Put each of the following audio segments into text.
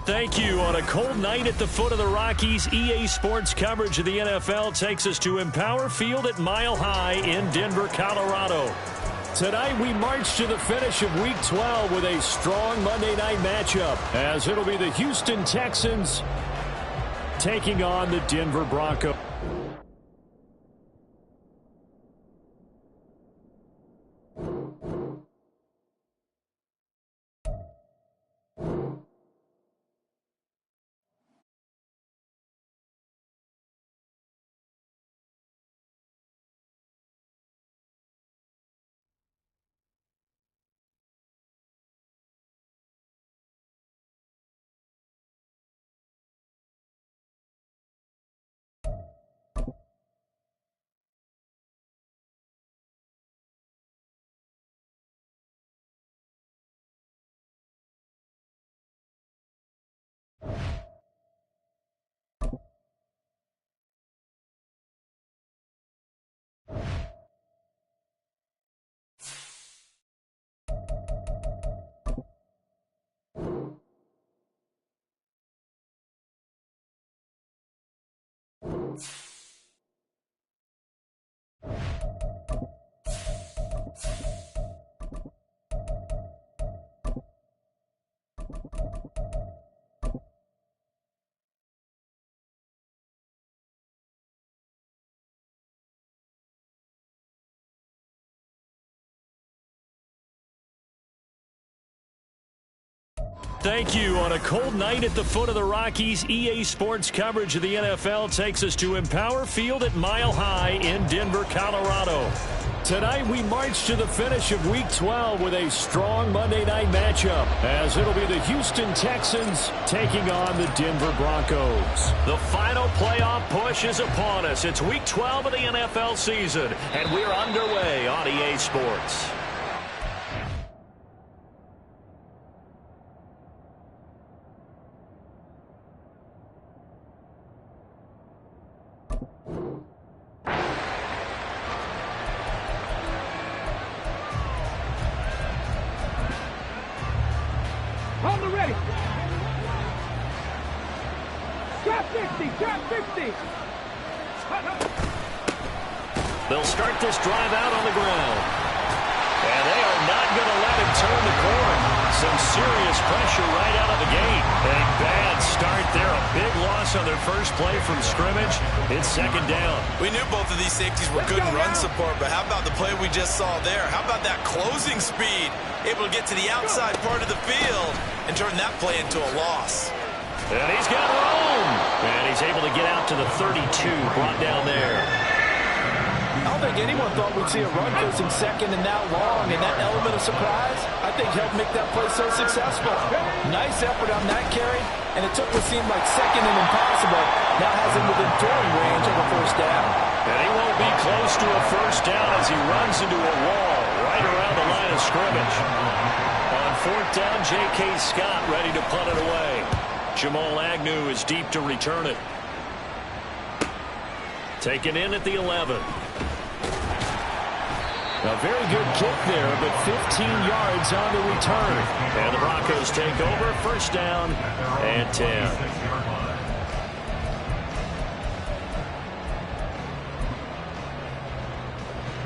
Thank you. On a cold night at the foot of the Rockies, EA Sports coverage of the NFL takes us to Empower Field at Mile High in Denver, Colorado. Tonight we march to the finish of Week 12 with a strong Monday night matchup, as it'll be the Houston Texans taking on the Denver Broncos. Thank you. On a cold night at the foot of the Rockies, EA Sports coverage of the NFL takes us to Empower Field at Mile High in Denver, Colorado. Tonight we march to the finish of Week 12 with a strong Monday night matchup, as it'll be the Houston Texans taking on the Denver Broncos. The final playoff push is upon us. It's Week 12 of the NFL season, and we're underway on EA Sports. They'll start this drive out on the ground. And they are not going to let him turn the corner. Some serious pressure right out of the gate. A bad start there. A big loss on their first play from scrimmage. It's second down. We knew both of these safeties were good in run support, but how about the play we just saw there? How about that closing speed? Able to get to the outside part of the field and turn that play into a loss. And he's got room. And he's able to get out to the 32, brought down there. I don't think anyone thought we'd see a run first and second and that long, and that element of surprise, I think, helped make that play so successful. Nice effort on that carry, and it took what seemed like second and impossible. Now has him within throwing range of a first down. And he won't be close to a first down as he runs into a wall right around the line of scrimmage. On fourth down, J.K. Scott ready to punt it away. Jamal Agnew is deep to return it. Taken in at the 11. A very good kick there, but 15 yards on the return. And the Broncos take over, first down and 10.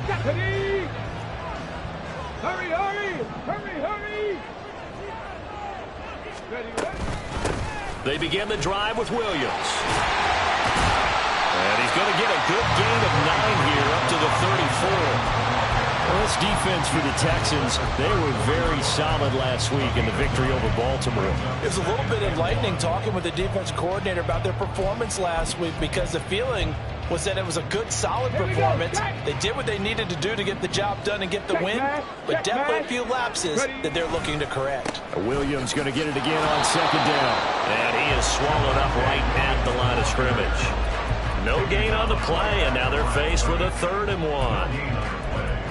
Hurry! Hurry, hurry! Hurry, hurry! Ready, ready? They begin the drive with Williams. And he's going to get a good gain of 9 here up to the 34. Well, this defense for the Texans, they were very solid last week in the victory over Baltimore. It was a little bit enlightening talking with the defense coordinator about their performance last week, because the feeling was that it was a good, solid performance. They did what they needed to do to get the job done and get the win, but definitely a few lapses that they're looking to correct. Williams going to get it again on second down. And he is swallowed up right at the line of scrimmage. No gain on the play, and now they're faced with a 3rd and 1.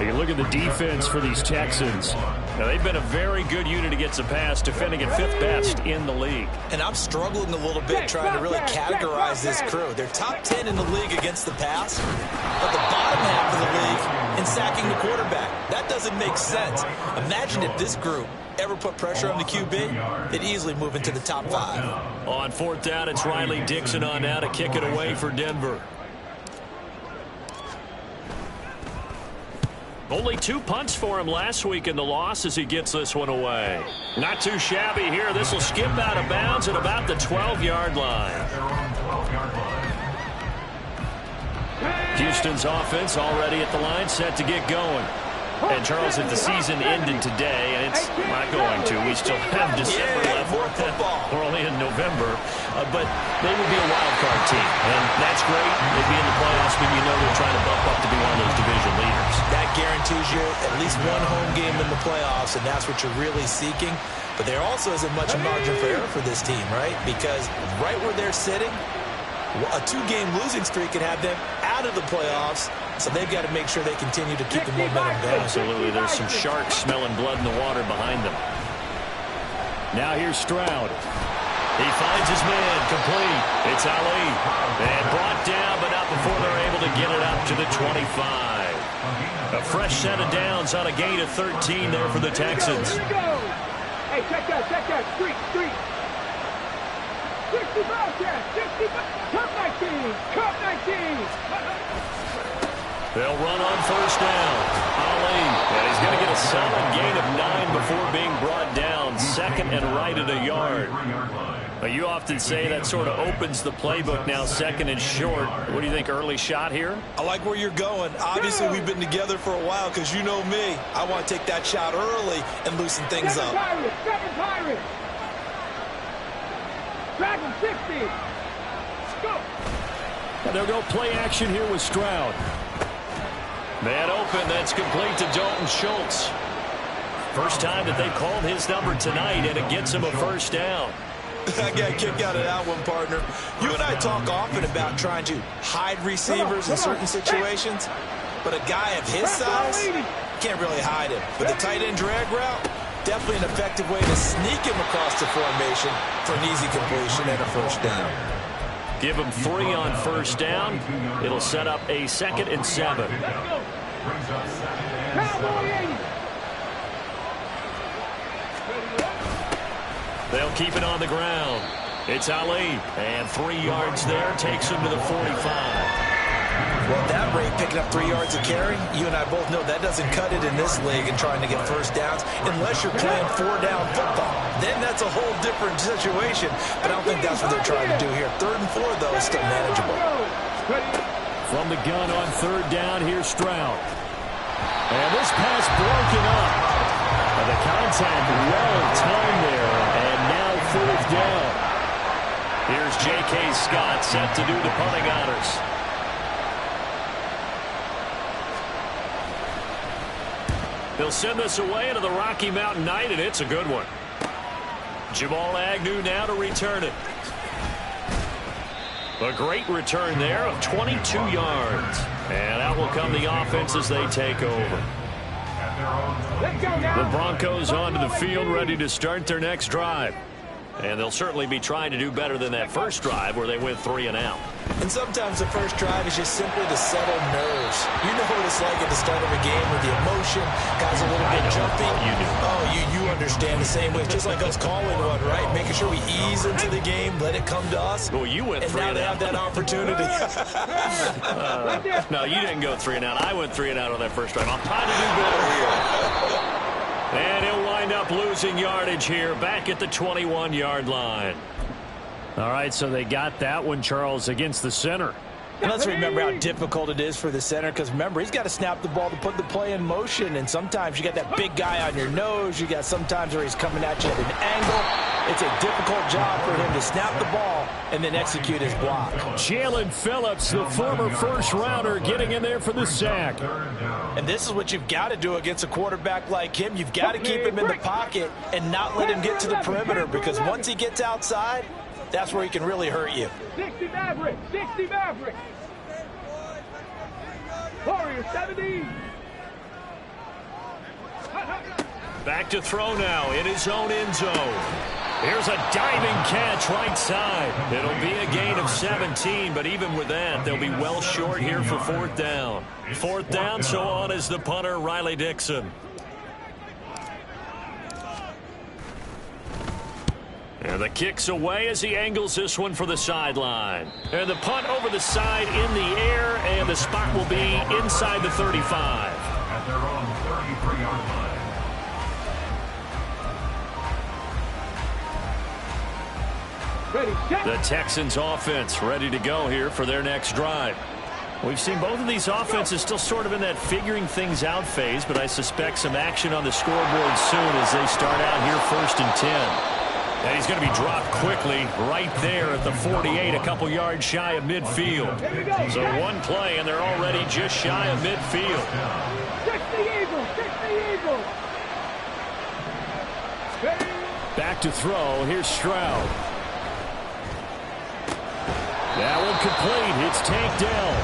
You look at the defense for these Texans. Now, they've been a very good unit against the pass, defending at 5th best in the league. And I'm struggling a little bit trying to really categorize this crew. They're top 10 in the league against the pass, but the bottom half of the league in sacking the quarterback. That doesn't make sense. Imagine if this group ever put pressure on the QB, they'd easily move into the top 5. On 4th down, it's Riley Dixon on now to kick it away for Denver. Only 2 punts for him last week in the loss as he gets this one away. Not too shabby here. This will skip out of bounds at about the 12-yard line. Houston's offense already at the line, set to get going. And Charles, if the season ended today, and it's not going to, we still have December left. We're only in November, but they would be a wild card team, and that's great. They'd be in the playoffs, but you know they're trying to bump up to be one of those division leaders. That guarantees you at least one home game in the playoffs, and that's what you're really seeking. But there also isn't much margin for error for this team, right? Because right where they're sitting, a 2-game losing streak could have them out of the playoffs, so they've got to make sure they continue to keep the momentum going. Absolutely. There's some sharks smelling blood in the water behind them. Now here's Stroud. He finds his man, complete. It's Ali. And brought down, but not before they're able to get it up to the 25. A fresh set of downs on a gain of 13 there for the Texans. Here we go. Hey, check that. Street. 65, 65. Cup 19. They'll run on 1st down. Ali, and he's going to get a solid gain of 9 before being brought down. 2nd and right at a yard. But you often say that sort of opens the playbook now, 2nd and short. What do you think, early shot here? I like where you're going. Obviously, we've been together for a while because you know me. I want to take that shot early and loosen things up. Seven Pirates. Dragon 60. Go. And they'll go play action here with Stroud. Man open, that's complete to Dalton Schultz. First time that they've called his number tonight, and it gets him a 1st down. I got a kick out of that one, partner. You and I talk often about trying to hide receivers in certain situations, but a guy of his size can't really hide him. But the tight end drag route, definitely an effective way to sneak him across the formation for an easy completion and a 1st down. Give him 3 on 1st down. It'll set up a 2nd and 7. They'll keep it on the ground. It's Ali, and 3 yards there takes him to the 45. Well, at that rate, picking up 3 yards a carry, you and I both know that doesn't cut it in this league and trying to get 1st downs unless you're playing 4-down football. Then that's a whole different situation, but I don't think that's what they're trying to do here. 3rd and 4, though, is still manageable. From the gun on 3rd down, here's Stroud. And this pass broken up. The contact well timed there, and now 4th down. Here's J.K. Scott set to do the punting honors. They'll send this away into the Rocky Mountain Night, and it's a good one. Jamal Agnew now to return it. A great return there of 22 yards. And out will come the offense as they take over. The Broncos onto the field, ready to start their next drive. And they'll certainly be trying to do better than that first drive where they went 3 and out. And sometimes the first drive is just simply to settle nerves. You know what it's like at the start of a game with the emotion, guys a little bit jumpy. You do. Oh, you understand the same way. It's just like us calling one, right? Making sure we ease into the game, let it come to us. Well, you went 3 and out. And now they have that opportunity. No, you didn't go 3 and out. I went 3 and out on that first drive. I'll try to do better here. And he'll wind up losing yardage here back at the 21-yard line. All right, so they got that one, Charles, against the center. And let's remember how difficult it is for the center, because remember, he's got to snap the ball to put the play in motion, and sometimes you got that big guy on your nose. You got sometimes where he's coming at you at an angle. It's a difficult job for him to snap the ball and then execute his block. Jalen Phillips, the former first-rounder, getting in there for the sack. And this is what you've got to do against a quarterback like him. You've got to keep him in the pocket and not let him get to the perimeter, because once he gets outside, that's where he can really hurt you. 60 Maverick, 60 Maverick. Warrior 70. Back to throw now in his own end zone. Here's a diving catch right side. It'll be a gain of 17, but even with that, they'll be well short here for fourth down. Fourth down, so on is the punter, Riley Dixon. And the kick's away as he angles this one for the sideline. And the punt over the side in the air, and the spot will be inside the 35. At their own 33-yard line. The Texans offense ready to go here for their next drive. We've seen both of these offenses still sort of in that figuring things out phase, but I suspect some action on the scoreboard soon as they start out here first and 10. And he's going to be dropped quickly right there at the 48, a couple yards shy of midfield. So one play, and they're already just shy of midfield. Check the Eagles! Check the Eagles! Back to throw. Here's Stroud. That one complete. It's tanked down.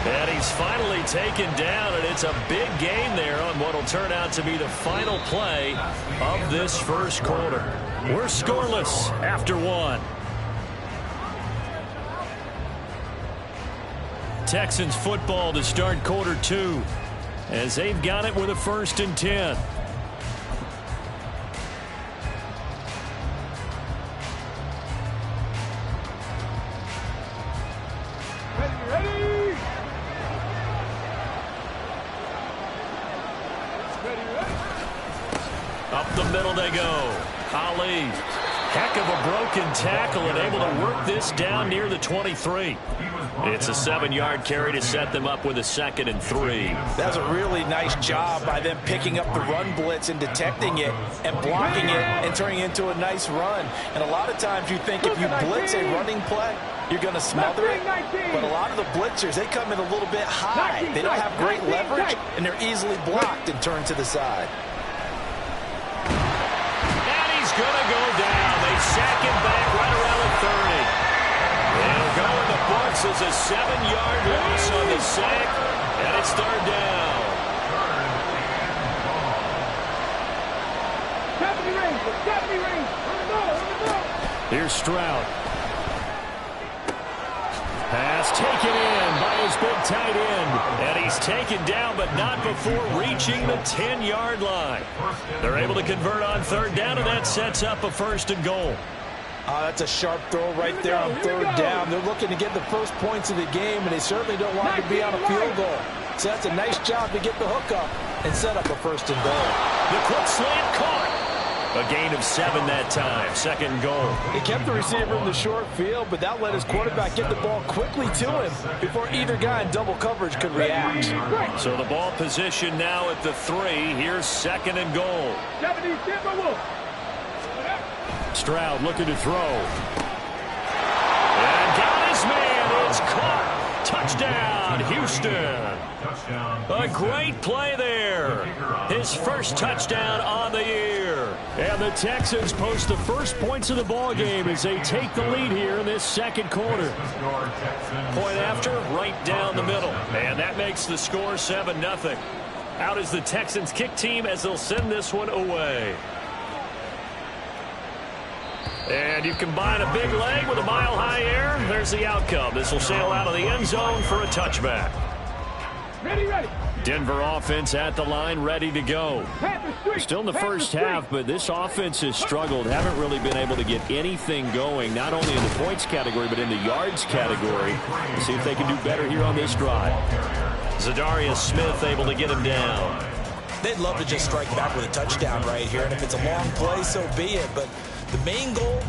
And he's finally taken down, and it's a big gain there on what will turn out to be the final play of this first quarter. We're scoreless after one. Texans football to start quarter two as they've got it with a first and 10. Up the middle they go. Ali, heck of a broken tackle and able to work this down near the 23. It's a 7-yard carry to set them up with a 2nd and 3. That's a really nice job by them picking up the run blitz and detecting it and blocking it and turning it into a nice run. And a lot of times you think if you blitz a running play, you're going to smother it. But a lot of the blitzers, they come in a little bit high. They don't have great leverage, and they're easily blocked and turned to the side. Going to go down. They sack him back right around the 30. It'll go in the books as a 7-yard loss on the sack, and it's third down. 70 range. On the ball. Here's Stroud. Pass taken in by his big tight end. And he's taken down, but not before reaching the 10-yard line. They're able to convert on third down, and that sets up a first and goal. That's a sharp throw right there on third down. They're looking to get the first points of the game, and they certainly don't want to be on a field goal. So that's a nice job to get the hook up and set up a first and goal. The quick slant caught. A gain of 7 that time. 2nd goal. He kept the receiver in the short field, but that let his quarterback get the ball quickly to him before either guy in double coverage could react. So the ball position now at the 3. Here's 2nd and goal. Stroud looking to throw. And got his man. It's caught. Touchdown, Houston. A great play there. His first touchdown on the year. And the Texans post the first points of the ball game as they take the lead here in this second quarter. Point after, right down the middle. And that makes the score 7-0. Out is the Texans kick team as they'll send this one away. And you combine a big leg with a mile-high air. There's the outcome. This will sail out of the end zone for a touchback. Ready. Denver offense at the line, ready to go. Still in the first half, but this offense has struggled. Haven't really been able to get anything going, not only in the points category, but in the yards category. Let's see if they can do better here on this drive. Zadarius Smith able to get him down. They'd love to just strike back with a touchdown right here, and if it's a long play, so be it. But the main goal,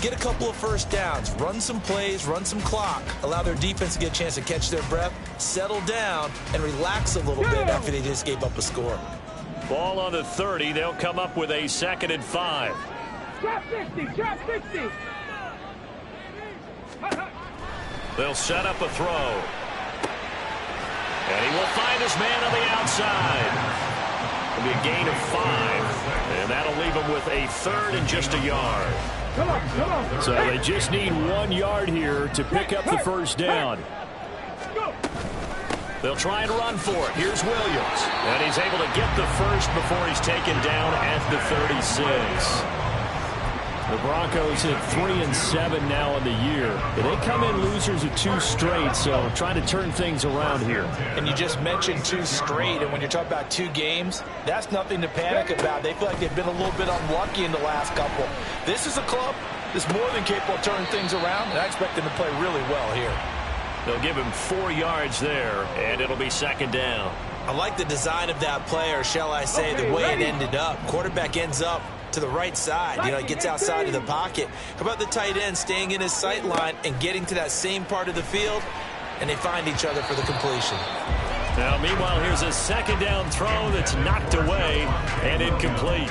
get a couple of first downs, run some plays, run some clock, allow their defense to get a chance to catch their breath, settle down, and relax a little bit after they just gave up a score. Ball on the 30. They'll come up with a 2nd and 5. Drop 60. They'll set up a throw. And he will find his man on the outside. It'll be a gain of 5. And that'll leave him with a 3rd and just a yard. Come on. So they just need 1 yard here to pick up the first down. They'll try and run for it. Here's Williams. And he's able to get the first before he's taken down at the 36. The Broncos at 3-7 now in the year. They come in losers of 2 straight, so trying to turn things around here. And you just mentioned 2 straight, and when you're talking about 2 games, that's nothing to panic about. They feel like they've been a little bit unlucky in the last couple. This is a club that's more than capable of turning things around, and I expect them to play really well here. They'll give him 4 yards there, and it'll be 2nd down. I like the design of that play, or shall I say the way it ended up. Quarterback ends up to the right side. He gets outside of the pocket. How about the tight end staying in his sight line and getting to that same part of the field, and they find each other for the completion. Now, meanwhile, here's a 2nd down throw that's knocked away and incomplete.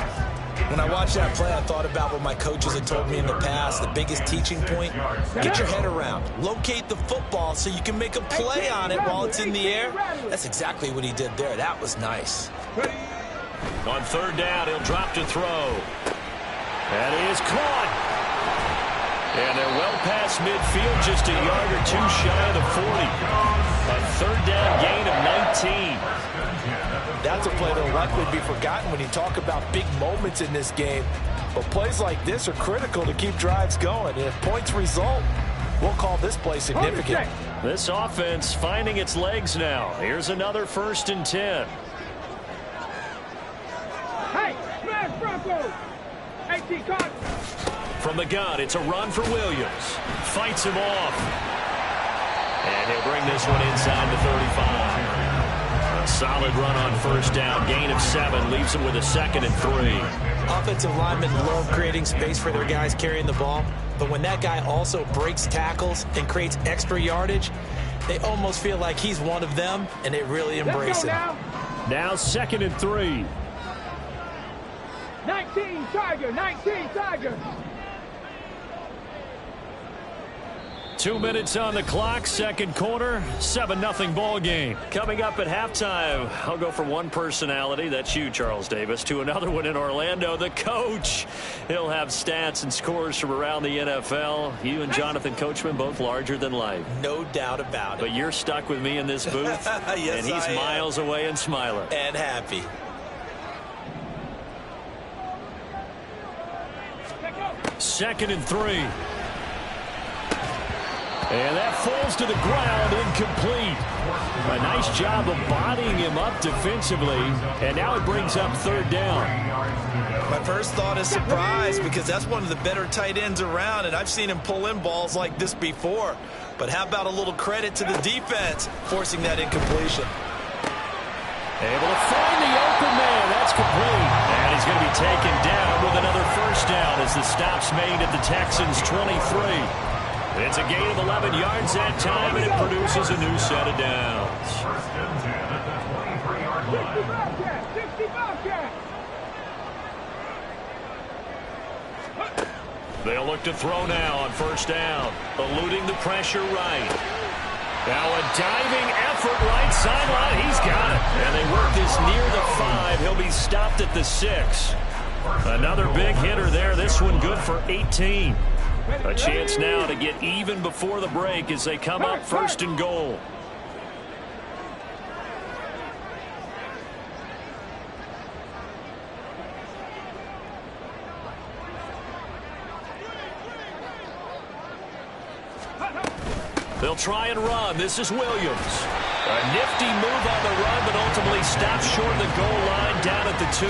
When I watched that play, I thought about what my coaches had told me in the past. The biggest teaching point, get your head around. Locate the football so you can make a play on it while it's in the air. That's exactly what he did there. That was nice. On 3rd down, he'll drop to throw. And he is caught. And they're well past midfield, just a yard or 2 shy of the 40. A 3rd down gain of 19. That's a play that'll likely be forgotten when you talk about big moments in this game. But plays like this are critical to keep drives going. And if points result, we'll call this play significant. This offense finding its legs now. Here's another 1st and 10. Hey, smash Broncos! 18 caught. From the gun, it's a run for Williams. Fights him off. And he'll bring this one inside the 35. A solid run on 1st down. Gain of 7 leaves him with a 2nd and 3. Offensive linemen love creating space for their guys carrying the ball. But when that guy also breaks tackles and creates extra yardage, they almost feel like he's one of them, and they really embrace him. Now 2nd and 3. 19 Tiger, 19 Tiger. 2 minutes on the clock, 2nd quarter, 7-0 ball game. Coming up at halftime, I'll go from one personality, that's you, Charles Davis, to another one in Orlando, the coach. He'll have stats and scores from around the NFL. You and Jonathan Coachman both larger than life. No doubt about it. But you're stuck with me in this booth, yes, and he's miles away and smiling. And happy. Second and 3. And that falls to the ground, incomplete. A nice job of bodying him up defensively, and now it brings up 3rd down. My first thought is surprise, because that's one of the better tight ends around, and I've seen him pull in balls like this before. But how about a little credit to the defense forcing that incompletion? Able to find the open man. That's complete. And he's going to be taken down with another 1st down as the stop's made at the Texans' 23. It's a gain of 11 yards that time, and it produces a new set of downs. 65 They'll look to throw now on 1st down, eluding the pressure right. Now a diving effort right sideline. He's got it. And they work this near the 5. He'll be stopped at the 6. Another big hitter there. This one good for 18. A chance now to get even before the break as they come up 1st and goal. They'll try and run. This is Williams. A nifty move on the run, but ultimately stops short of the goal line down at the 2.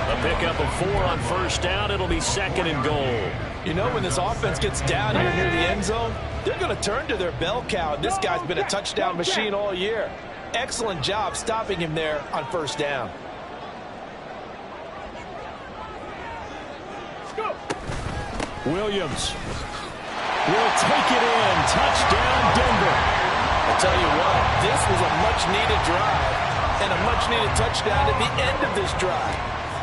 A pickup of 4 on 1st down. It'll be 2nd and goal. You know, when this offense gets down here near the end zone, they're going to turn to their bell cow. This guy's been a touchdown machine all year. Excellent job stopping him there on 1st down. Williams will take it in. Touchdown, Denver. I'll tell you what, this was a much-needed drive and a much-needed touchdown at the end of this drive.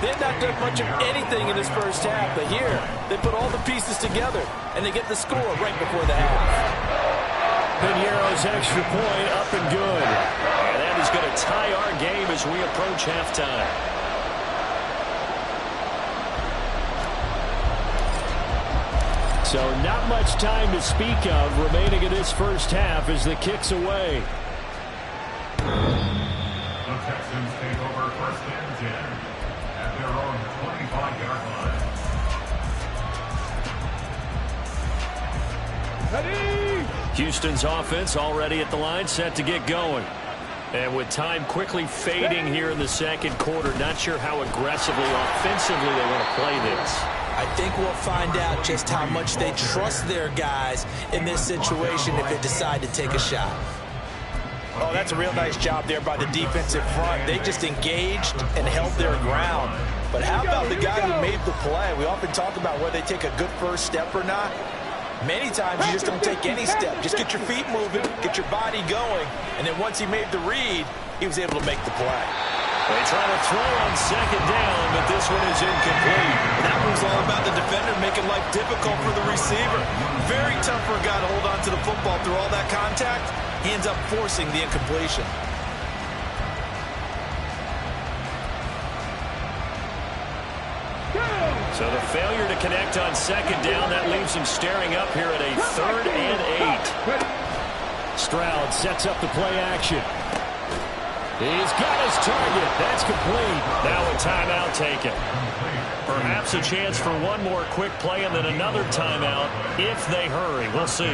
They've not done much of anything in this 1st half, but here they put all the pieces together, and they get the score right before the half. Piñeiro's extra point up and good. And that is going to tie our game as we approach halftime. So not much time to speak of remaining in this 1st half as the kick's away. The Texans take over first and 10 at their own 25-yard line. Houston's offense already at the line, set to get going. And with time quickly fading here in the second quarter, not sure how aggressively, offensively they want to play this. I think we'll find out just how much they trust their guys in this situation if they decide to take a shot. Oh, that's a real nice job there by the defensive front. They just engaged and held their ground. But how about the guy who made the play? We often talk about whether they take a good first step or not. Many times you just don't take any step. Just get your feet moving, get your body going, and then once he made the read, he was able to make the play. They try to throw on second down, but this one is incomplete. That was all about the defender making life difficult for the receiver. Very tough for a guy to hold on to the football through all that contact. He ends up forcing the incompletion. So the failure to connect on second down, that leaves him staring up here at a 3rd and 8. Stroud sets up the play action. He's got his target. That's complete. Now a timeout taken. Perhaps a chance for one more quick play and then another timeout if they hurry. We'll see.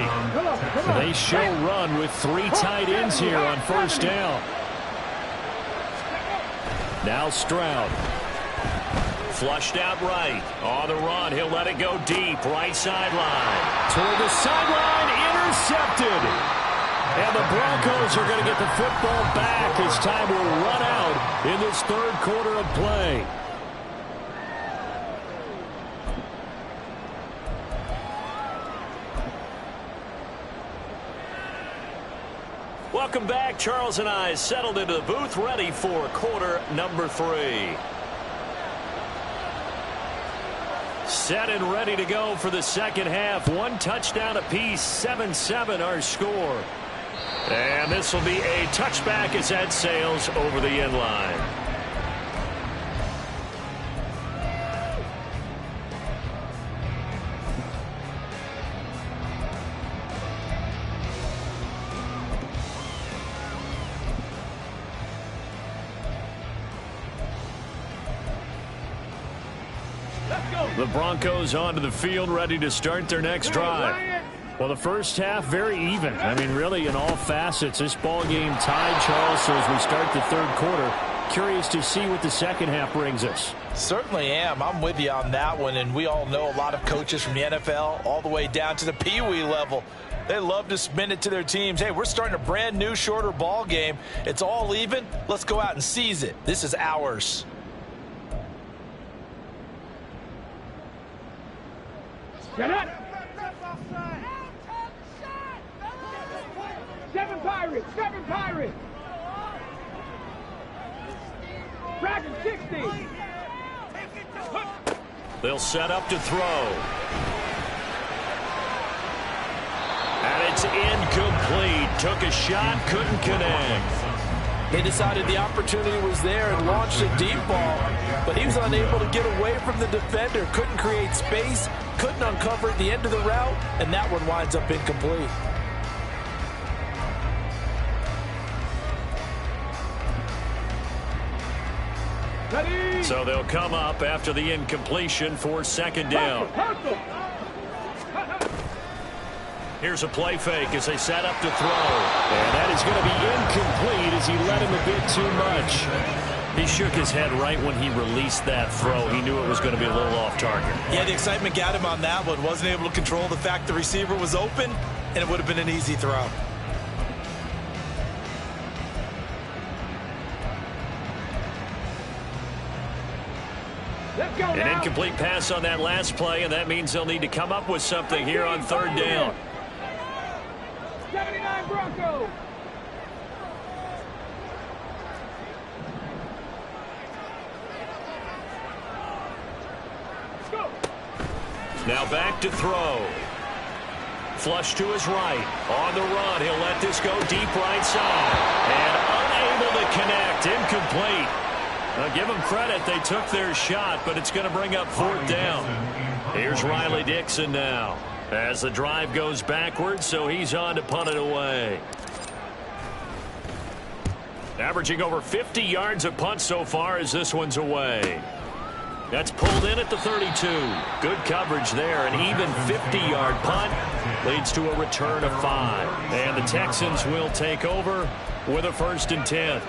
They show run with 3 tight ends here on first down. Now Stroud. Flushed out right. On the run, he'll let it go deep. Right sideline. Toward the sideline, intercepted. And the Broncos are going to get the football back as time will run out in this 3rd quarter of play. Welcome back. Charles and I settled into the booth, ready for quarter number 3. Set and ready to go for the second half. 1 touchdown apiece, 7-7 our score. And this will be a touchback as that sails over the end line. The Broncos onto the field, ready to start their next drive. Well, the first half, very even. I mean, really, in all facets, this ball game tied, Charles. So as we start the 3rd quarter, curious to see what the second half brings us. Certainly am. I'm with you on that one. And we all know a lot of coaches from the NFL all the way down to the Pee-wee level. They love to spin it to their teams. Hey, we're starting a brand new, shorter ball game. It's all even. Let's go out and seize it. This is ours. Get up! 7 Pirates! 7 Pirates! Dragon 60! They'll set up to throw. And it's incomplete. Took a shot, couldn't connect. They decided the opportunity was there and launched a deep ball, but he was unable to get away from the defender. Couldn't create space, couldn't uncover at the end of the route, and that one winds up incomplete. Ready? So they'll come up after the incompletion for second down. Here's a play fake as they set up to throw. And that is going to be incomplete as he let him a bit too much. He shook his head right when he released that throw. He knew it was going to be a little off target. Yeah, the excitement got him on that one. Wasn't able to control the fact the receiver was open, and it would have been an easy throw. Let's go An now. incomplete pass on that last play, and that means they'll need to come up with something here on 3rd down. 79 Broncos. Let's go. Now back to throw. Flush to his right. On the run, he'll let this go deep right side. And unable to connect. Incomplete. Now give them credit. They took their shot, but it's going to bring up 4th down. Here's Riley Dixon now as the drive goes backwards, so he's on to punt it away. Averaging over 50 yards a punt so far as this one's away. That's pulled in at the 32. Good coverage there. An even 50-yard punt leads to a return of 5. And the Texans will take over with a 1st and 10.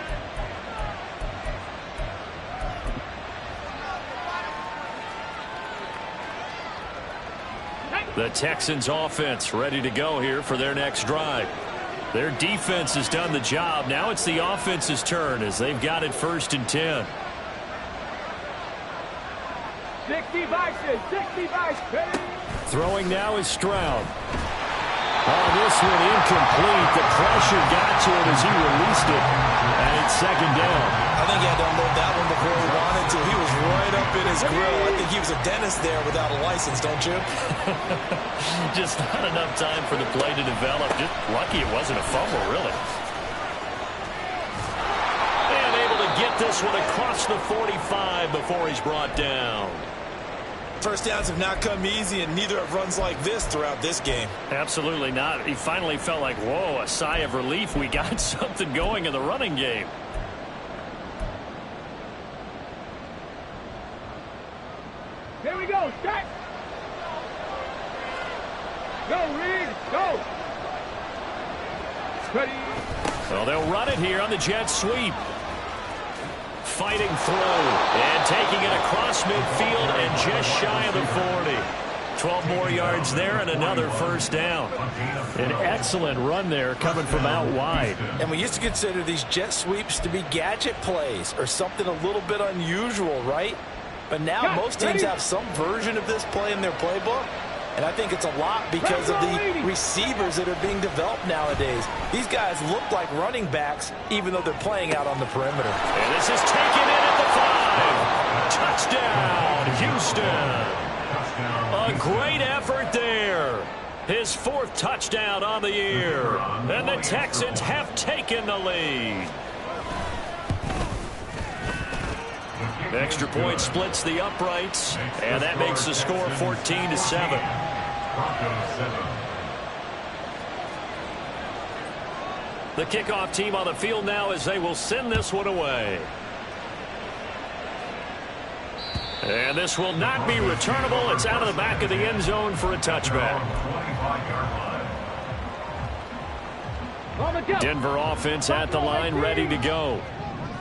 The Texans offense ready to go here for their next drive. Their defense has done the job. Now it's the offense's turn as they've got it 1st and 10. 60 vices, 60 vices. Throwing now is Stroud. Oh, this one incomplete. The pressure got to him as he released it. And it's 2nd down. I think he had to unload that one before he wanted to. He was right up in his grill. I think he was a dentist there without a license, don't you? Just not enough time for the play to develop. Just lucky it wasn't a fumble, really. And able to get this one across the 45 before he's brought down. First downs have not come easy, and neither have runs like this throughout this game. Absolutely not. He finally felt like, whoa, a sigh of relief. We got something going in the running game. Here we go, set. Go, Reed, go. Ready. Well, they'll run it here on the jet sweep. Fighting through and taking it across midfield and just shy of the 40. 12 more yards there and another 1st down. An excellent run there coming from out wide. And we used to consider these jet sweeps to be gadget plays or something a little bit unusual, right? But now most teams have some version of this play in their playbook. And I think it's a lot because of the receivers that are being developed nowadays. These guys look like running backs, even though they're playing out on the perimeter. And this is taken in at the 5. Touchdown, Houston. A great effort there. His 4th touchdown on the year. And the Texans have taken the lead. Extra point splits the uprights, and that makes the score 14-7. The kickoff team on the field now as they will send this one away. And this will not be returnable. It's out of the back of the end zone for a touchback. Denver offense at the line, ready to go.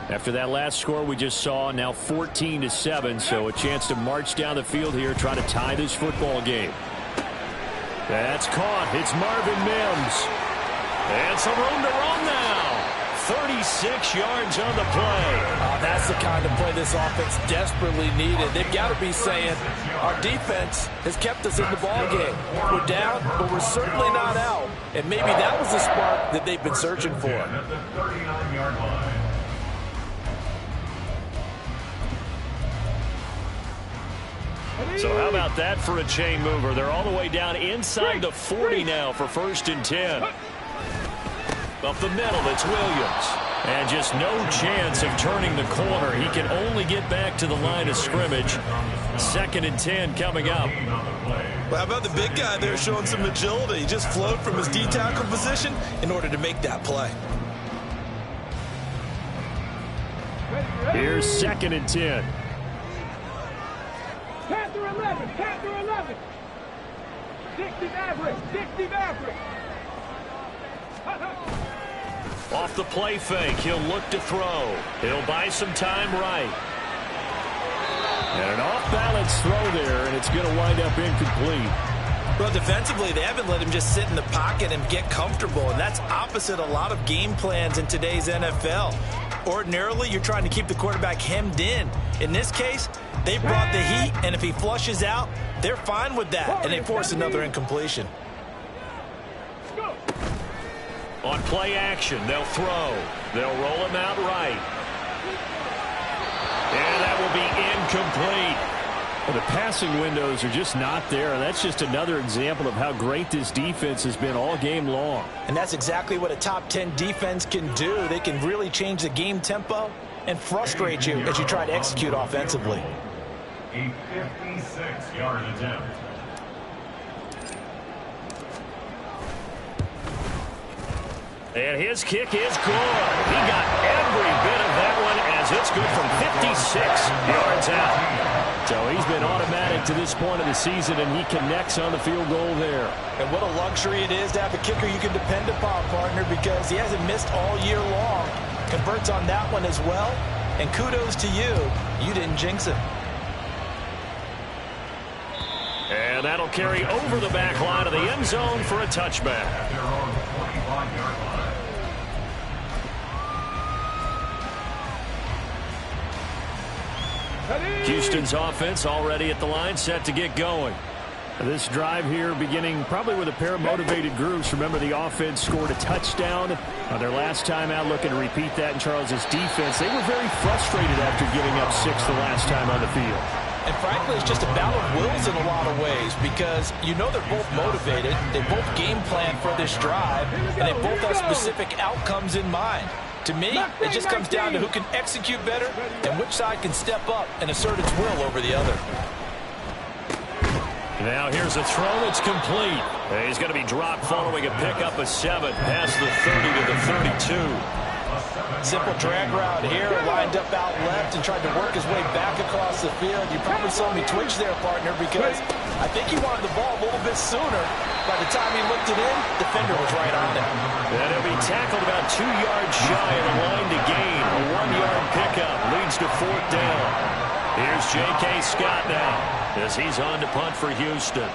After that last score we just saw, now 14-7, so a chance to march down the field here, try to tie this football game. That's caught. It's Marvin Mims. And some room to run now. 36 yards on the play. That's the kind of play this offense desperately needed. They've got to be saying, our defense has kept us in the ballgame. We're down, but we're certainly not out. And maybe that was the spark that they've been searching for. At the 39-yard line. So how about that for a chain mover? They're all the way down inside the 40 now for 1st and 10. Up the middle, it's Williams. And just no chance of turning the corner. He can only get back to the line of scrimmage. 2nd and 10 coming up. Well, how about the big guy there showing some agility? He just flowed from his D-tackle position in order to make that play. Here's 2nd and 10. Panther 11, Panther 11. 60 Maverick, 60 Maverick. Off the play fake, he'll look to throw. He'll buy some time right. And an off-balance throw there, and it's going to wind up incomplete. Well, defensively, they haven't let him just sit in the pocket and get comfortable, and that's opposite a lot of game plans in today's NFL. Ordinarily, you're trying to keep the quarterback hemmed in. In this case, they brought the heat, and if he flushes out, they're fine with that, and they force another incompletion. On play action, they'll throw. They'll roll him out right. And that will be incomplete. Well, the passing windows are just not there. And that's just another example of how great this defense has been all game long. And that's exactly what a top 10 defense can do. They can really change the game tempo and frustrate you as you try to execute offensively. A 56-yard attempt. And his kick is good. He got every bit of that one as it's good from 56 yards out. So he's been automatic to this point of the season, and he connects on the field goal there. And what a luxury it is to have a kicker you can depend upon, partner, because he hasn't missed all year long. Converts on that one as well. And kudos to you. You didn't jinx it. And that'll carry over the back line of the end zone for a touchback. At their own 25-yard line. Houston's offense already at the line, set to get going. This drive here beginning probably with a pair of motivated groups. Remember, the offense scored a touchdown on their last time out, looking to repeat that in Charles's defense. They were very frustrated after giving up 6 the last time on the field. And frankly, it's just a battle of wills in a lot of ways, because you know they're both motivated, they both game plan for this drive, and they both have specific outcomes in mind. To me, it just comes down to who can execute better and which side can step up and assert its will over the other. Now here's a throw that's complete. He's going to be dropped following a pickup of 7 past the 30 to the 32. Simple drag route here, lined up out left and tried to work his way back across the field. You probably saw me twitch there, partner, because I think he wanted the ball a little bit sooner. By the time he looked it in, the defender was right on it. And he'll be tackled about 2 yards shy of the line to gain. A 1-yard pickup leads to 4th down. Here's J.K. Scott now as he's on to punt for Houston.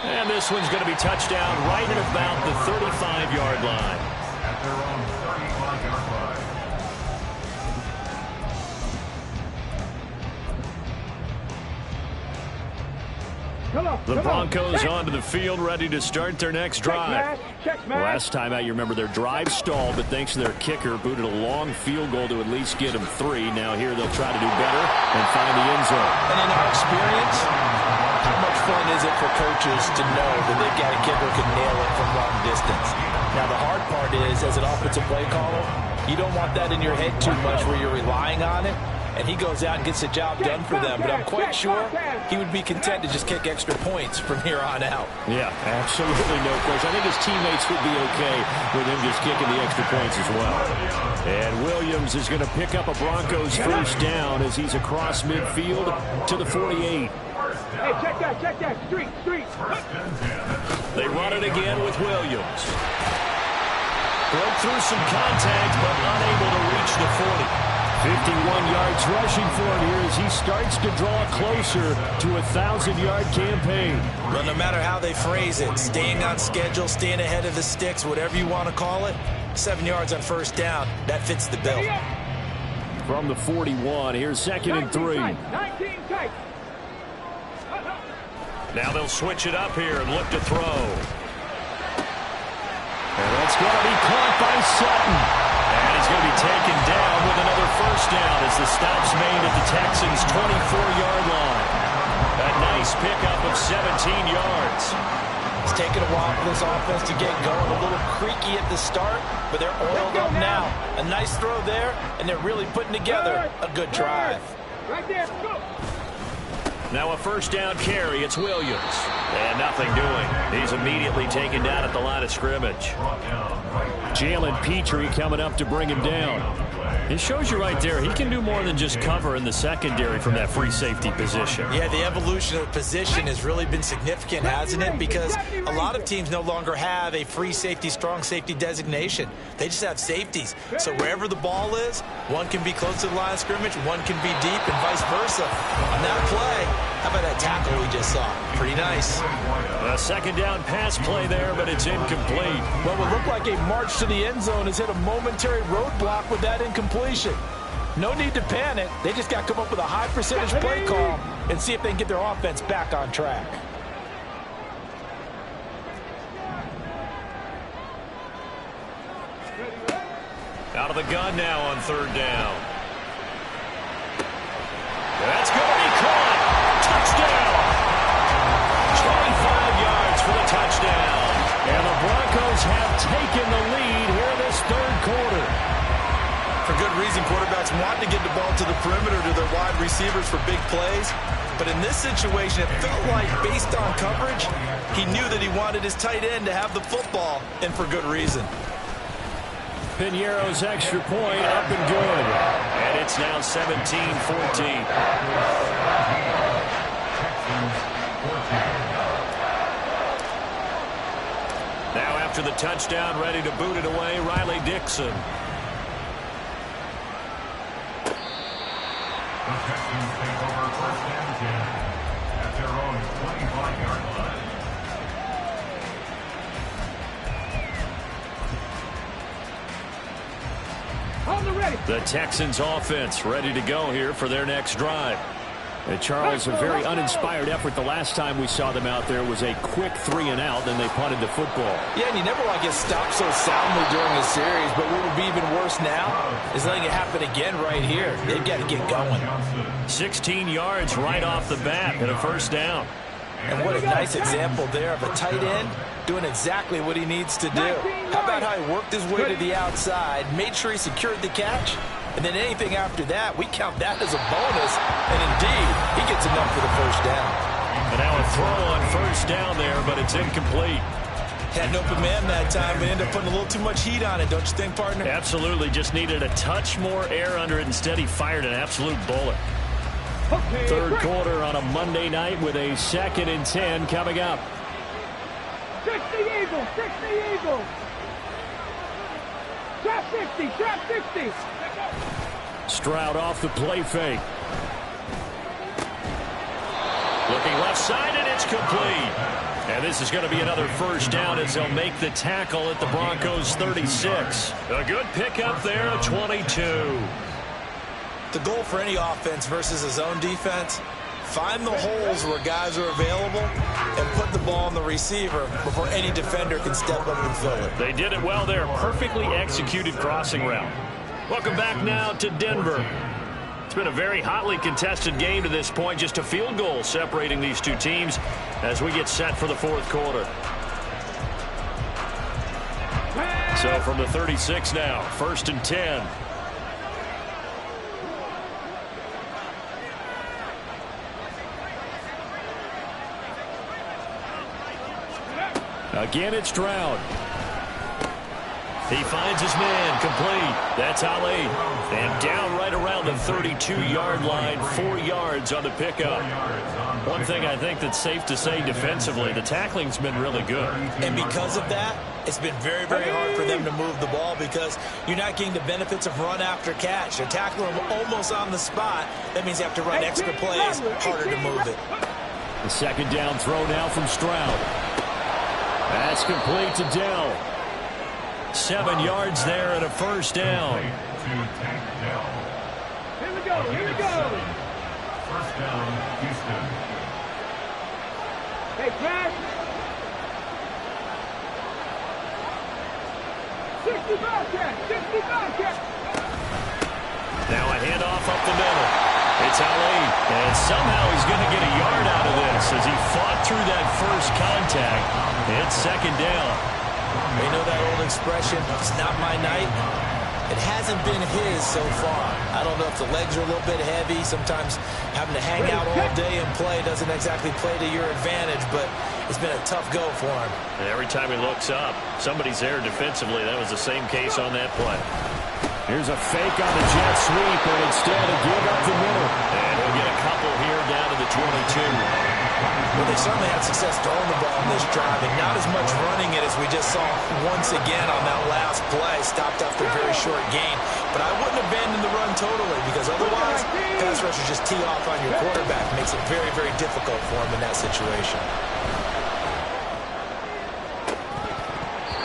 And this one's going to be touchdown right at about the 35-yard line. At their own 35-yard line. The Broncos onto the field, ready to start their next drive. Last time out, you remember their drive stalled, but thanks to their kicker, booted a long field goal to at least get them 3. Now here they'll try to do better and find the end zone. And in our experience, how much fun is it for coaches to know that they've got a kicker who can nail it from long distance? Now the hard part is, as an offensive play caller, you don't want that in your head too much where you're relying on it. And he goes out and gets the job done for them. But I'm quite sure he would be content to just kick extra points from here on out. Yeah, absolutely no question. I think his teammates would be okay with him just kicking the extra points as well. And Williams is going to pick up a Broncos first down as he's across midfield to the 48. Hey, check that. Street. They run it again with Williams. Broke through some contact, but unable to reach the 40. 51 yards rushing for him here as he starts to draw closer to a 1,000-yard campaign. Well, no matter how they phrase it, staying on schedule, staying ahead of the sticks, whatever you want to call it, 7 yards on first down, that fits the bill. From the 41, here's 2nd and 3. 19 tight. Now they'll switch it up here and look to throw. And that's going to be caught by Sutton. And he's going to be taken down with another first down as the stop's made at the Texans' 24-yard line. A nice pickup of 17 yards. It's taken a while for this offense to get going. A little creaky at the start, but they're oiled up now. A nice throw there, and they're really putting together a good drive. Right there, go. Now a first down carry. It's Williams. And nothing doing. He's immediately taken down at the line of scrimmage. Jalen Petrie coming up to bring him down. It shows you right there, he can do more than just cover in the secondary from that free safety position. Yeah, the evolution of the position has really been significant, hasn't it? Because a lot of teams no longer have a free safety, strong safety designation. They just have safeties. So wherever the ball is, one can be close to the line of scrimmage, one can be deep, and vice versa. On that play, how about that tackle we just saw? Pretty nice. A second down pass play there, but it's incomplete. Well, it looked like a march to the end zone has hit a momentary roadblock with that incompletion. No need to panic. They just got to come up with a high percentage play call and see if they can get their offense back on track. Out of the gun now on third down. That's going to be caught. Touchdown. 25 yards for the touchdown. And the Broncos have taken the lead here in this third quarter. For good reason. Quarterbacks want to get the ball to the perimeter to their wide receivers for big plays. But in this situation, it felt like, based on coverage, he knew that he wanted his tight end to have the football, and for good reason. Piñeiro's extra point up and good. And it's now 17-14. Now after the touchdown, ready to boot it away, Riley Dixon. The Texans take over first and 10 at their own 25-yard line. The Texans offense ready to go here for their next drive. And Charles, a very uninspired effort the last time we saw them out there was a quick 3-and-out, then they punted the football. Yeah, and you never want to get stopped so soundly during a series, but what would be even worse now is letting it happen again right here. They've got to get going. 16 yards right off the bat and a first down. And what a nice example there of a tight end doing exactly what he needs to do. How about how he worked his way to the outside, made sure he secured the catch, and then anything after that, we count that as a bonus. And indeed, he gets enough for the first down. And now a throw on first down there, but it's incomplete. Had an open man that time, but ended up putting a little too much heat on it, don't you think, partner? Absolutely, just needed a touch more air under it. Instead, he fired an absolute bullet. Third quarter on a Monday night with a 2nd and 10 coming up. 60 Eagles, 60 Eagles. Trap 60, trap 60. Stroud off the play fake. Looking left side, and it's complete. And this is going to be another first down as they'll make the tackle at the Broncos 36. A good pickup there, 22. The goal for any offense versus a zone defense, find the holes where guys are available and put the ball on the receiver before any defender can step up and fill it. They did it well there. Perfectly executed crossing route. Welcome back now to Denver. It's been a very hotly contested game to this point. Just a field goal separating these two teams as we get set for the fourth quarter. So from the 36 now, 1st and 10. Again, it's Stroud. He finds his man, complete. That's Ali. And down right around the 32-yard line, 4 yards on the pickup. One thing I think that's safe to say defensively, the tackling's been really good. And because of that, it's been very, very hard for them to move the ball because you're not getting the benefits of run after catch. They're tackling them almost on the spot. That means you have to run extra plays, harder to move it. The 2nd down throw now from Stroud. That's complete to Dell. 7 yards there and a first down. Here we go, here we go. First down, Houston. Hey, Jack. 65 catch, 65 catch. Now a handoff up the middle. It's Ali. And somehow he's going to get a yard out of this as he fought through that first contact. It's 2nd down. You know that old expression, it's not my night? It hasn't been his so far. I don't know if the legs are a little bit heavy. Sometimes having to hang out all day and play doesn't exactly play to your advantage, but it's been a tough go for him. And every time he looks up, somebody's there defensively. That was the same case on that play. Here's a fake on the jet sweep, and instead a give up the middle. And he'll get a couple here down to the 22. Well, they certainly had success throwing the ball in this drive, and not as much running it as we just saw once again on that last play. Stopped after a very short gain. But I wouldn't abandon the run totally, because otherwise, pass rushers just tee off on your quarterback. Makes it very, very difficult for him in that situation.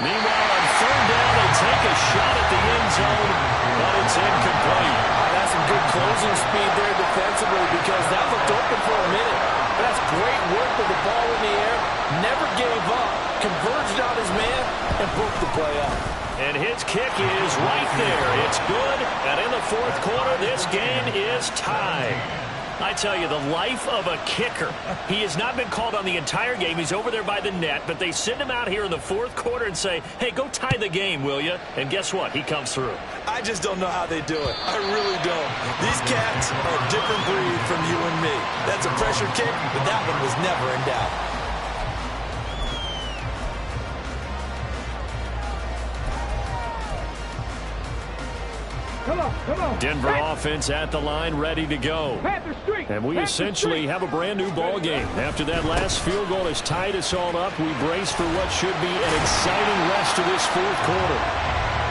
Meanwhile, on 3rd down, they take a shot at the end zone, but it's incomplete. That's some good closing speed there defensively because that looked open for a minute. That's great work with the ball in the air. Never gave up. Converged on his man and broke the play up. And his kick is right there. It's good. And in the fourth quarter, this game is tied. I tell you, the life of a kicker. He has not been called on the entire game. He's over there by the net, but they send him out here in the fourth quarter and say, hey, go tie the game, will you? And guess what? He comes through. I just don't know how they do it. I really don't. These cats are a different breed from you and me. That's a pressure kick, but that one was never in doubt. Come on. Denver offense at the line, ready to go. And we essentially have a brand-new ball game. After that last field goal has tied us all up, we brace for what should be an exciting rest of this fourth quarter.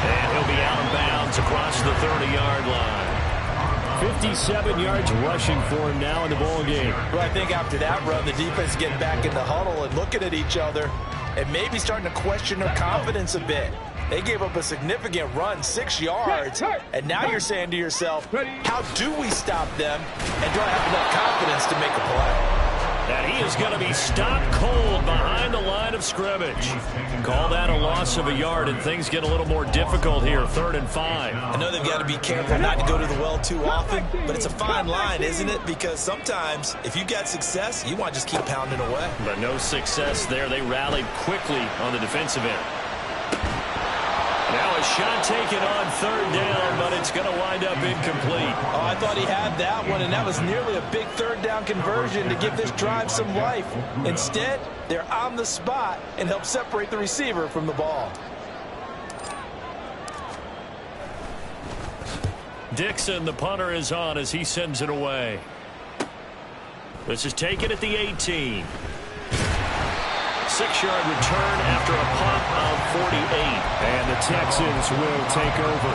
And he'll be out of bounds across the 30-yard line. 57 yards rushing for him now in the ball game. Well, I think after that run, the defense getting back in the huddle and looking at each other and maybe starting to question their confidence a bit. They gave up a significant run, 6 yards, and now you're saying to yourself, how do we stop them, and do I have enough confidence to make a play? And he is going to be stopped cold behind the line of scrimmage. Call that a loss of a yard, and things get a little more difficult here, 3rd and 5. I know they've got to be careful not to go to the well too often, but it's a fine line, isn't it? Because sometimes, if you got success, you want to just keep pounding away. But no success there. They rallied quickly on the defensive end. Now a shot taken on 3rd down, but it's going to wind up incomplete. Oh, I thought he had that one, and that was nearly a big 3rd down conversion to give this drive some life. Instead, they're on the spot and help separate the receiver from the ball. Dixon, the punter, is on as he sends it away. This is taken at the 18. 6-yard return after a punt of 48. And the Texans will take over.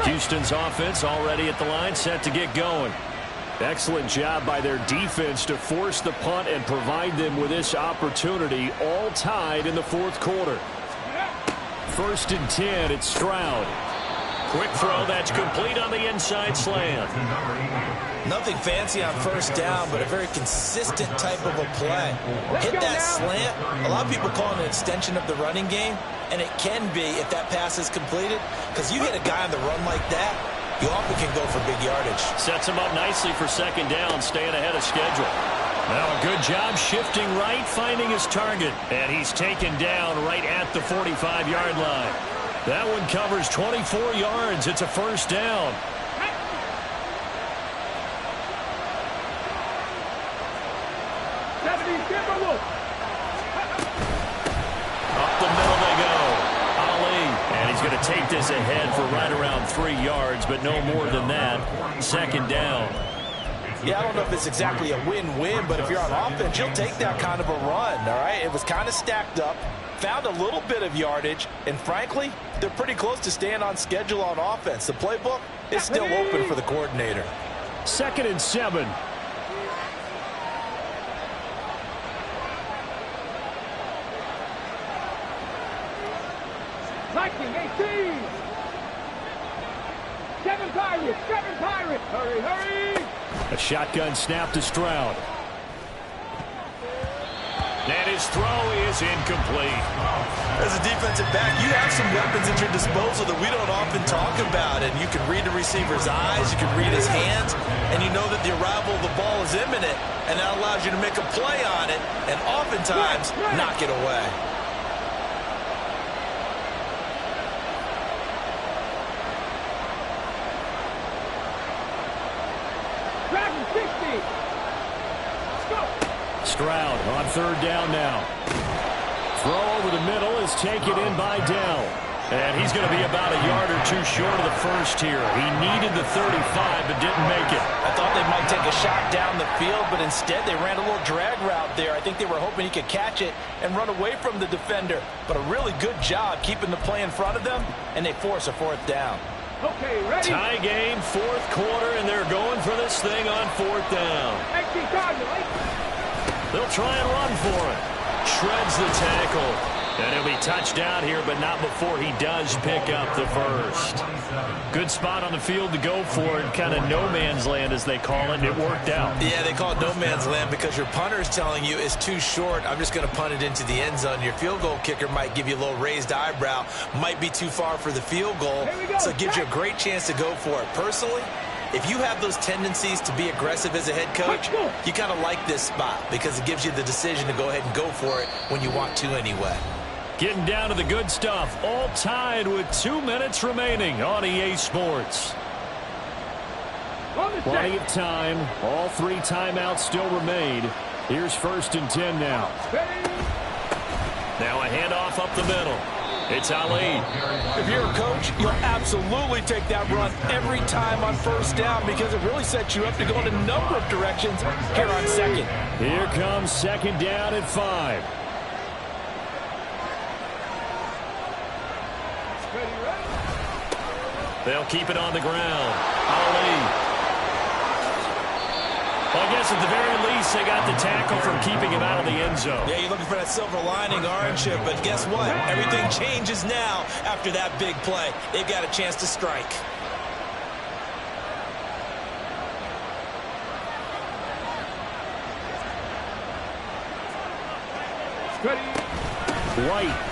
Houston's offense already at the line, set to get going. Excellent job by their defense to force the punt and provide them with this opportunity, all tied in the fourth quarter. 1st and 10, it's Stroud. Quick throw that's complete on the inside slant. Nothing fancy on 1st down, but a very consistent type of a play. Hit that slant. A lot of people call it an extension of the running game, and it can be if that pass is completed, because you hit a guy on the run like that, you often can go for big yardage. Sets him up nicely for 2nd down, staying ahead of schedule. Now a good job shifting right, finding his target, and he's taken down right at the 45-yard line. That one covers 24 yards. It's a 1st down. Up the middle they go. Ali, and he's going to take this ahead for right around 3 yards, but no more than that. 2nd down. Yeah, I don't know if it's exactly a win-win, but if you're on offense, you'll take that kind of a run, all right? It was kind of stacked up, found a little bit of yardage, and frankly, they're pretty close to staying on schedule on offense. The playbook is still open for the coordinator. 2nd and 7. Viking 18. 7 Pirates. Hurry. A shotgun snap to Stroud. And his throw is incomplete. As a defensive back, you have some weapons at your disposal that we don't often talk about. And you can read the receiver's eyes, you can read his hands, and you know that the arrival of the ball is imminent, and that allows you to make a play on it and oftentimes knock it away. Stroud on 3rd down now. Throw over the middle is taken in by Dell. And he's going to be about a yard or two short of the first here. He needed the 35 but didn't make it. I thought they might take a shot down the field, but instead they ran a little drag route there. I think they were hoping he could catch it and run away from the defender. But a really good job keeping the play in front of them, and they force a 4th down. Okay, ready? Tie game, 4th quarter, and they're going for this thing on 4th down. They'll try and run for it. Shreds the tackle. And he'll be touched down here, but not before he does pick up the first. Good spot on the field to go for it, kind of no man's land as they call it, and it worked out. Yeah, they call it no man's land because your punter is telling you it's too short. I'm just going to punt it into the end zone. Your field goal kicker might give you a little raised eyebrow, might be too far for the field goal, so it gives you a great chance to go for it. Personally, if you have those tendencies to be aggressive as a head coach, you kind of like this spot because it gives you the decision to go ahead and go for it when you want to anyway. Getting down to the good stuff, all tied with 2 minutes remaining on EA Sports. Plenty of time. All 3 timeouts still remain. Here's 1st and 10 now. Now a handoff up the middle. It's Ali. If you're a coach, you'll absolutely take that run every time on 1st down because it really sets you up to go in a number of directions here on 2nd. Here comes 2nd down at 5. They'll keep it on the ground. Ali. Well, I guess at the very least, they got the tackle from keeping him out of the end zone. Yeah, you're looking for that silver lining, aren't you? But guess what? Everything changes now after that big play. They've got a chance to strike. White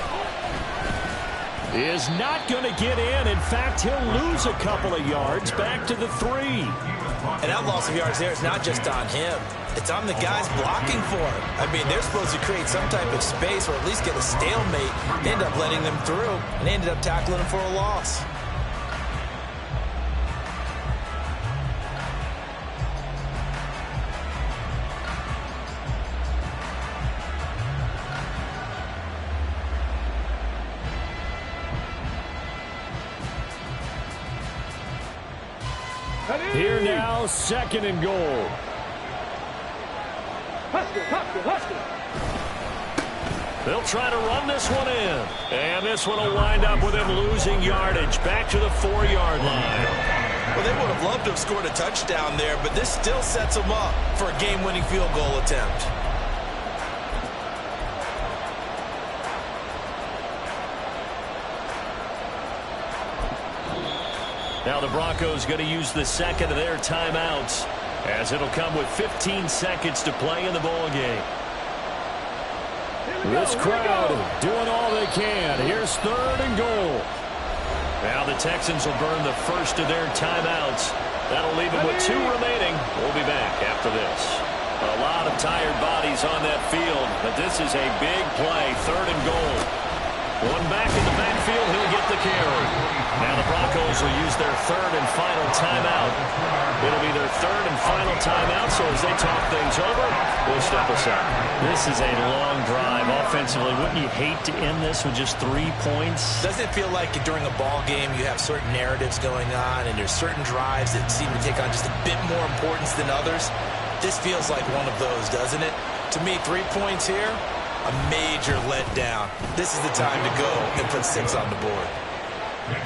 is not going to get in. In fact, he'll lose a couple of yards back to the 3. And that loss of yards there is not just on him. It's on the guys blocking for him. I mean, they're supposed to create some type of space or at least get a stalemate. They end up letting them through, and they ended up tackling him for a loss. Here now, 2nd and goal. They'll try to run this one in. And this one will wind up with him losing yardage back to the 4-yard line. Well, they would have loved to have scored a touchdown there, but this still sets them up for a game-winning field goal attempt. Now the Broncos going to use the 2nd of their timeouts as it'll come with 15 seconds to play in the ball game. This crowd doing all they can. Here's 3rd and goal. Now the Texans will burn the 1st of their timeouts. That'll leave them with 2 remaining. We'll be back after this. A lot of tired bodies on that field, but this is a big play. 3rd and goal. One back in the backfield, he'll get the carry. Now the Broncos will use their 3rd and final timeout. It'll be their 3rd and final timeout, so as they talk things over, we'll step aside. This is a long drive offensively. Wouldn't you hate to end this with just 3 points? Doesn't it feel like during a ball game you have certain narratives going on and there's certain drives that seem to take on just a bit more importance than others? This feels like one of those, doesn't it? To me, 3 points here, a major letdown. This is the time to go and put 6 on the board.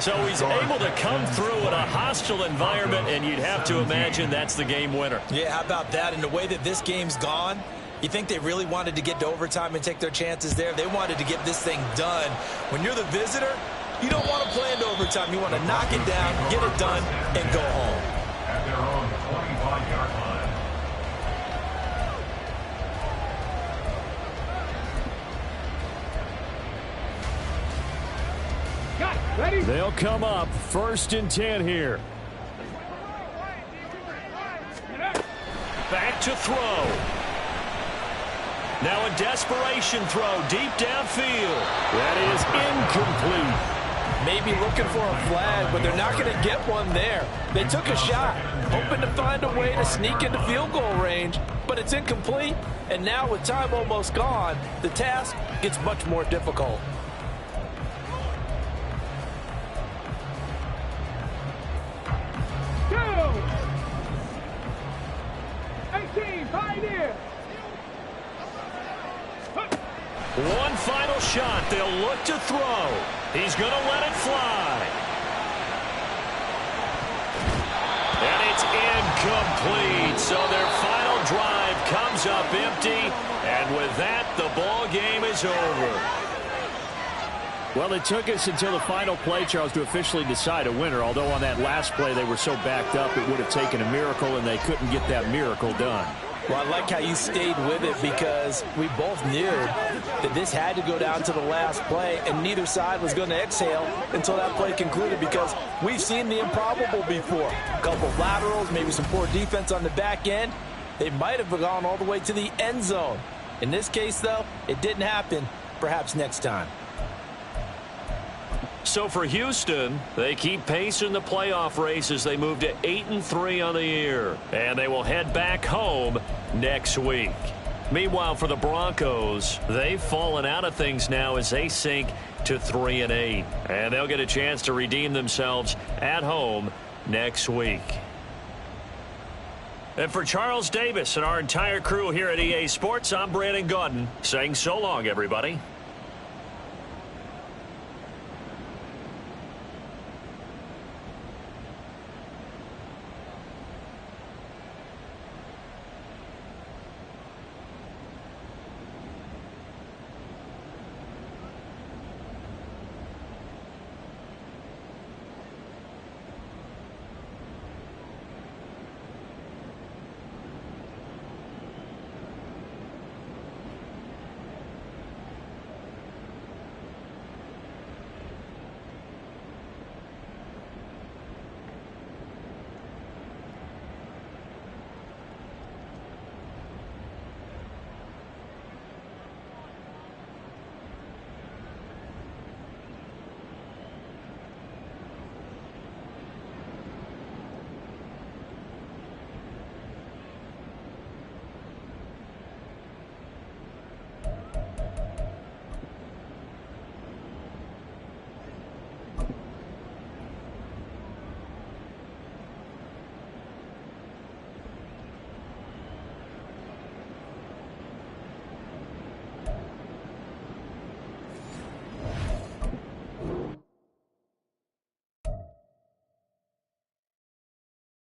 So he's able to come through in a hostile environment, and you'd have to imagine that's the game winner. Yeah, how about that? And the way that this game's gone, you think they really wanted to get to overtime and take their chances there? They wanted to get this thing done. When you're the visitor, you don't want to play into overtime. You want to knock it down, get it done, and go home. At their own 25-yard line. They'll come up 1st and 10 here. Back to throw. Now a desperation throw deep downfield. That is incomplete. Maybe looking for a flag, but they're not going to get one there. They took a shot, hoping to find a way to sneak into field goal range, but it's incomplete. And now with time almost gone, the task gets much more difficult. One final shot. They'll look to throw. He's going to let it fly. And it's incomplete. So their final drive comes up empty. And with that, the ball game is over. Well, it took us until the final play, Charles, to officially decide a winner, although on that last play they were so backed up it would have taken a miracle, and they couldn't get that miracle done. Well, I like how you stayed with it because we both knew that this had to go down to the last play, and neither side was going to exhale until that play concluded because we've seen the improbable before. A couple of laterals, maybe some poor defense on the back end. They might have gone all the way to the end zone. In this case, though, it didn't happen. Perhaps next time. So for Houston, they keep pace in the playoff race as they move to 8-3 on the year. And they will head back home next week. Meanwhile, for the Broncos, they've fallen out of things now as they sink to 3-8. And they'll get a chance to redeem themselves at home next week. And for Charles Davis and our entire crew here at EA Sports, I'm Brandon Gaudin saying so long, everybody.